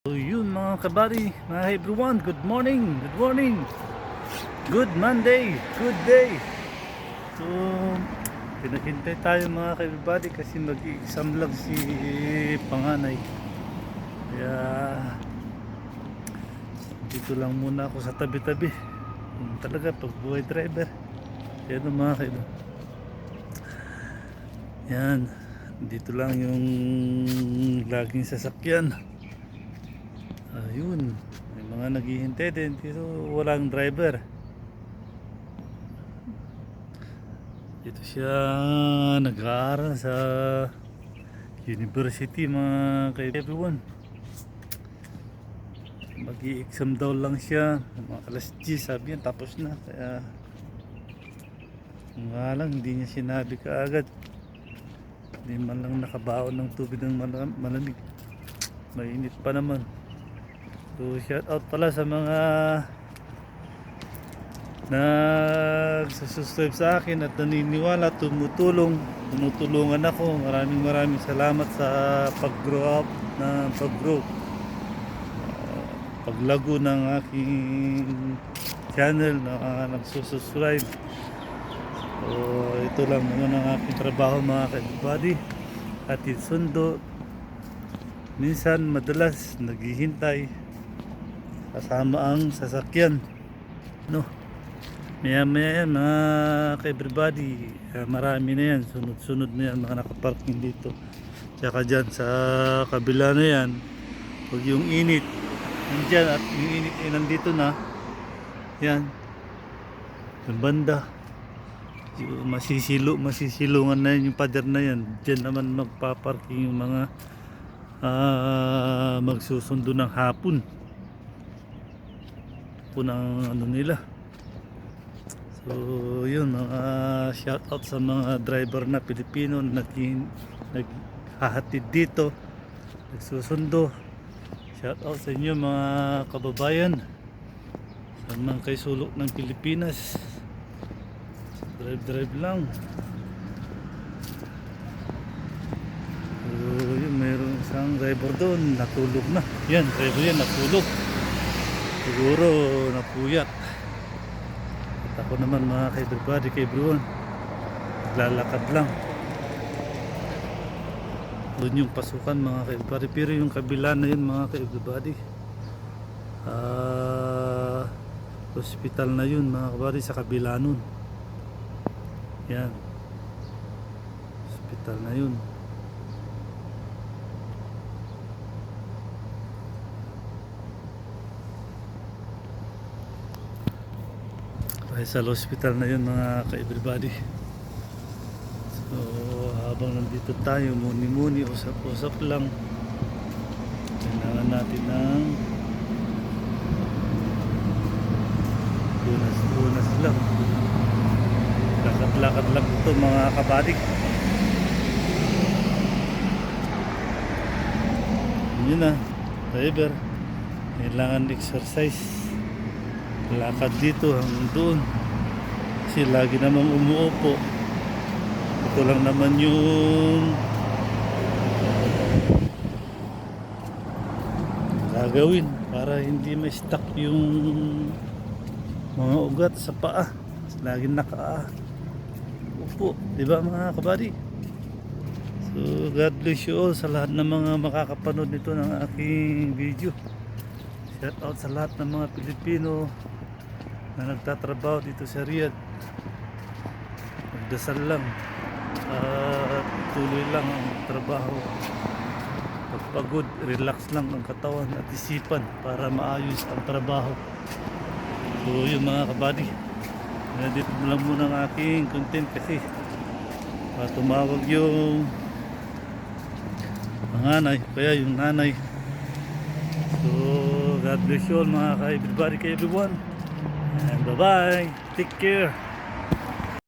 So yun mga kabady, mga everyone, good morning, good Monday, good day. So pinaghintay tayo mga kabady kasi mag-exam lang si panganay. Kaya dito lang muna ako sa tabi-tabi. Talaga pag buhay driver. Yan mga kabady. Yan, dito lang yung laging sasakyan. Ayun, may mga naghihintay din dito, walang driver. Dito siya nag-aaral sa university mga everyone. Mag-i-exam daw lang siya mga alas 10 sabi niya, tapos na. Kaya nga lang hindi niya sinabi kaagad. Hindi man lang nakabaon ng tubig ng malamig. Mainit pa naman. So shout out pala sa mga nagsusubscribe sa akin at naniniwala, tinutulungan ako. Maraming salamat sa pag-grow up na paglago ng aking channel na nagsusubscribe. So ito lang naman ang aking trabaho mga ka-everybody, hatid sundo, minsan madalas naghihintay kasama ang sasakyan, no? Maya yan mga ka-everybody, marami na yan, sunod na yan mga nakaparking dito. Tsaka dyan sa kabila na yan, pag yung init nandyan at yung init ay nandito na yan, yung banda yung masisilungan na yan, yung pader na yan, dyan naman magpaparking yung mga magsusundo ng hapon ng ano nila. So yun, mga shout out sa mga driver na Pilipino na naghahatid dito, nagsusundo. Shout out sa inyo mga kababayan sa mga kay sulok ng Pilipinas. Drive lang. So yun, mayroon isang driver doon natulog na. Yan, driver yan natulog, siguro napuyat. At ako naman mga ka-everybody, ka-everyone, naglalakad lang. Doon yung pasukan mga ka-everybody, pero yung kabila na yun mga ka-everybody, hospital na yun mga ka-everybody, sa kabila nun. Yan, hospital na yun. Sa hospital na yun mga ka-everybody. So habang nandito tayo, muni-muni, usap-usap lang. Kailangan natin ng tunas lang. Lakad-lakad lang ito mga kabadik. Yun na, driver, kailangan exercise. Lakad dito hanggang doon kasi lagi namang umuupo. Ito lang naman yung gagawin para hindi ma-stuck yung mga ugat sa paa. Lagi nakaupo, diba mga kabady? So God bless you all sa lahat ng mga makakapanood nito ng aking video. Shout out sa lahat ng mga Pilipino na nagtatrabaho dito sa Riyadh. Magdasal lang at tuloy lang ang trabaho. Pagpagod, relax lang ang katawan at isipan para maayos ang trabaho. So yun mga kabady, dito lang muna ang aking content kasi tumawag yung panganay, kaya yung nanay. So God bless you all mga ka-everybody, ka-everyone. And bye-bye. Take care.